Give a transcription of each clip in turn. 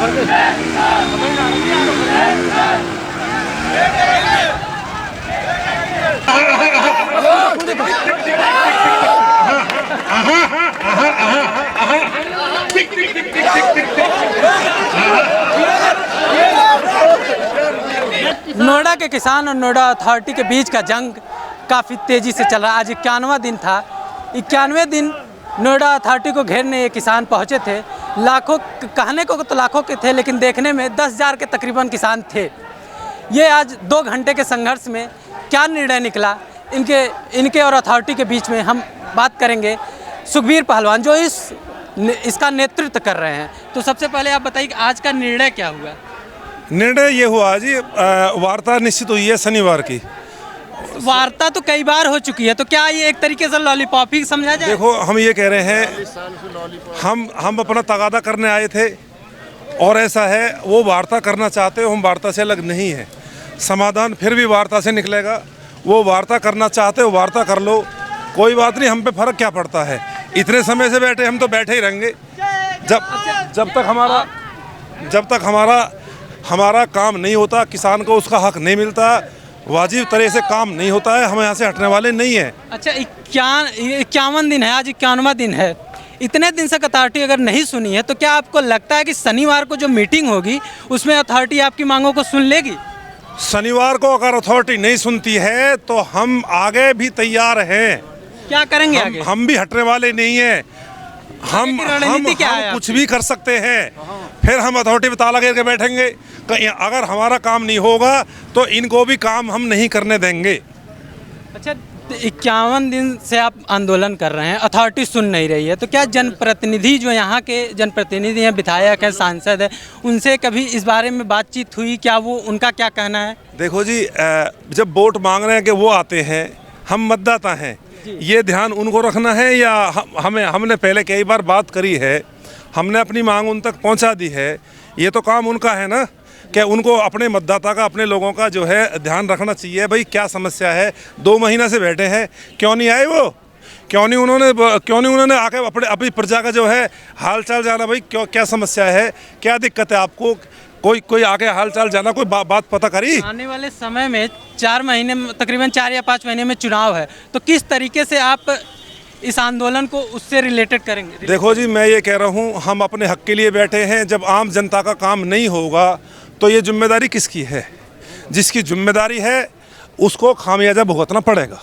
नोएडा के किसान और नोएडा अथॉरिटी के बीच का जंग काफ़ी तेज़ी से चल रहा है। आज 91वां दिन था। 91वें दिन नोएडा अथॉरिटी को घेरने ये किसान पहुंचे थे। लाखों, कहने को तो लाखों के थे, लेकिन देखने में 10,000 के तकरीबन किसान थे। ये आज 2 घंटे के संघर्ष में क्या निर्णय निकला, इनके और अथॉरिटी के बीच में हम बात करेंगे। सुखबीर पहलवान जो इसका नेतृत्व कर रहे हैं, तो सबसे पहले आप बताइए कि आज का निर्णय क्या हुआ। निर्णय ये हुआ जी, वार्ता निश्चित हुई है शनिवार की। वार्ता तो कई बार हो चुकी है, तो क्या ये एक तरीके से लॉलीपॉप ही समझा जाए? देखो, हम ये कह रहे हैं, हम अपना तगादा करने आए थे और ऐसा है, वो वार्ता करना चाहते हो, हम वार्ता से अलग नहीं है। समाधान फिर भी वार्ता से निकलेगा। वो वार्ता करना चाहते हो, वार्ता कर लो, कोई बात नहीं, हम पे फर्क क्या पड़ता है। इतने समय से बैठे, हम तो बैठे ही रहेंगे जब तक हमारा काम नहीं होता, किसान को उसका हक नहीं मिलता, वाजिब तरह से काम नहीं होता है, हम यहाँ से हटने वाले नहीं हैं। अच्छा, 51 दिन है, आज 51वां दिन है। इतने दिन से अथॉरिटी अगर नहीं सुनी है, तो क्या आपको लगता है कि शनिवार को जो मीटिंग होगी उसमें अथॉरिटी आपकी मांगों को सुन लेगी? शनिवार को अगर अथॉरिटी नहीं सुनती है तो हम आगे भी तैयार हैं। क्या करेंगे आगे? हम भी हटने वाले नहीं हैं। हम कुछ भी कर सकते हैं। फिर हम अथॉरिटी पे ताला घेर के बैठेंगे। अगर हमारा काम नहीं होगा तो इनको भी काम हम नहीं करने देंगे। अच्छा, 51 दिन से आप आंदोलन कर रहे हैं, अथॉरिटी सुन नहीं रही है, तो क्या जनप्रतिनिधि जो यहाँ के जनप्रतिनिधि हैं, विधायक हैं, सांसद हैं, उनसे कभी इस बारे में बातचीत हुई? क्या वो, उनका क्या कहना है? देखो जी, जब वोट मांग रहे हैं कि वो आते हैं, हम मतदाता हैं, ये ध्यान उनको रखना है या हमने पहले कई बार बात करी है, हमने अपनी मांग उन तक पहुंचा दी है। ये तो काम उनका है ना, कि उनको अपने मतदाता का, अपने लोगों का जो है ध्यान रखना चाहिए। भाई क्या समस्या है, 2 महीना से बैठे हैं, क्यों नहीं आए वो? क्यों नहीं उन्होंने आके अपनी प्रजा का जो है हाल चाल जाना, भाई क्या समस्या है, क्या दिक्कत है आपको? कोई आके हाल चाल जाना, कोई बात पता करी? आने वाले समय में 4 महीने, तकरीबन 4 या 5 महीने में चुनाव है, तो किस तरीके से आप इस आंदोलन को उससे रिलेटेड करेंगे? देखो जी, मैं ये कह रहा हूँ, हम अपने हक के लिए बैठे हैं। जब आम जनता का काम नहीं होगा तो ये जिम्मेदारी किसकी है? जिसकी जिम्मेदारी है उसको खामियाजा भुगतना पड़ेगा।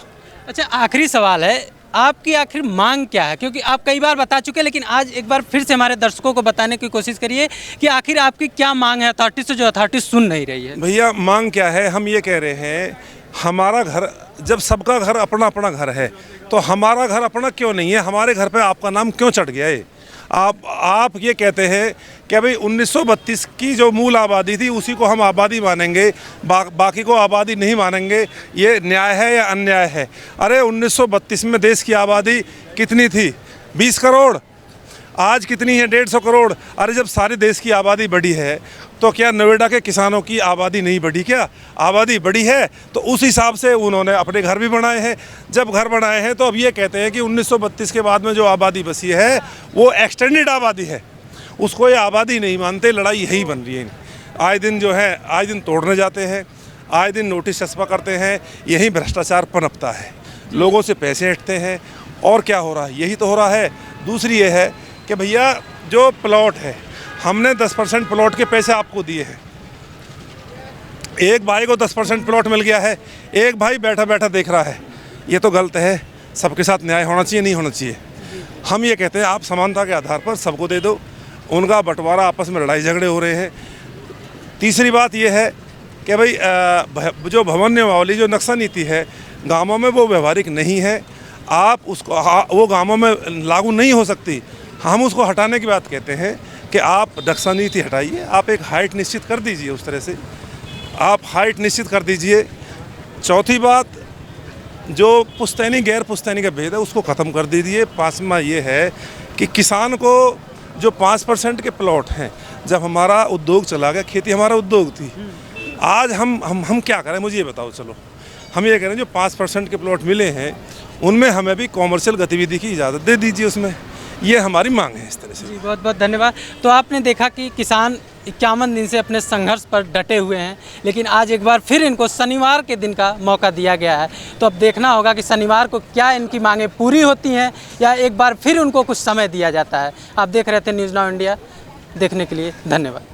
अच्छा, आखिरी सवाल है, आपकी आखिर मांग क्या है? क्योंकि आप कई बार बता चुके हैं, लेकिन आज एक बार फिर से हमारे दर्शकों को बताने की कोशिश करिए कि आखिर आपकी क्या मांग है अथॉरिटी से, जो अथॉरिटी सुन नहीं रही है। भैया, मांग क्या है? हम ये कह रहे हैं, हमारा घर, जब सबका घर अपना अपना घर है, तो हमारा घर अपना क्यों नहीं है? हमारे घर पे आपका नाम क्यों चढ़ गया है? आप ये कहते हैं कि भाई 1932 की जो मूल आबादी थी उसी को हम आबादी मानेंगे, बाकी को आबादी नहीं मानेंगे। ये न्याय है या अन्याय है? अरे 1932 में देश की आबादी कितनी थी? 20 करोड़। आज कितनी है? 150 करोड़। अरे जब सारे देश की आबादी बढ़ी है तो क्या नोएडा के किसानों की आबादी नहीं बढ़ी? क्या आबादी बढ़ी है? तो उस हिसाब से उन्होंने अपने घर भी बनाए हैं। जब घर बनाए हैं तो अब ये कहते हैं कि 1932 के बाद में जो आबादी बसी है वो एक्सटेंडेड आबादी है, उसको ये आबादी नहीं मानते। लड़ाई यही बन रही है। आए दिन जो है, आए दिन तोड़ने जाते हैं, आए दिन नोटिस चस्पा करते हैं, यही भ्रष्टाचार पनपता है, लोगों से पैसे हटते हैं। और क्या हो रहा है? यही तो हो रहा है। दूसरी ये है कि भैया, जो प्लॉट है, हमने 10% प्लॉट के पैसे आपको दिए हैं। एक भाई को 10% प्लॉट मिल गया है, एक भाई बैठा बैठा देख रहा है। ये तो गलत है। सबके साथ न्याय होना चाहिए, नहीं होना चाहिए। हम ये कहते हैं, आप समानता के आधार पर सबको दे दो। उनका बंटवारा, आपस में लड़ाई झगड़े हो रहे हैं। तीसरी बात यह है कि भाई, जो भवन नियमावली, जो नक्शा नीति है गाँवों में, वो व्यवहारिक नहीं है। आप उसको, वो गाँवों में लागू नहीं हो सकती। हम उसको हटाने की बात कहते हैं कि आप नक्शा नीति हटाइए, आप एक हाइट निश्चित कर दीजिए, उस तरह से आप हाइट निश्चित कर दीजिए। चौथी बात, जो पुश्तैनी गैर पुश्तैनी का भेद है उसको ख़त्म कर दीजिए। पांचवा ये है कि किसान को जो 5% के प्लॉट हैं, जब हमारा उद्योग चला गया, खेती हमारा उद्योग थी, आज हम क्या करें? मुझे ये बताओ। चलो, हम ये कह रहे हैं, जो 5% के प्लॉट मिले हैं उनमें हमें भी कॉमर्शियल गतिविधि की इजाज़त दे दीजिए उसमें। ये हमारी मांग है। इस तरह से जी, बहुत बहुत धन्यवाद। तो आपने देखा कि किसान 51 दिन से अपने संघर्ष पर डटे हुए हैं, लेकिन आज एक बार फिर इनको शनिवार के दिन का मौका दिया गया है। तो अब देखना होगा कि शनिवार को क्या इनकी मांगें पूरी होती हैं या एक बार फिर उनको कुछ समय दिया जाता है। आप देख रहे थे न्यूज़ नाउ इंडिया, देखने के लिए धन्यवाद।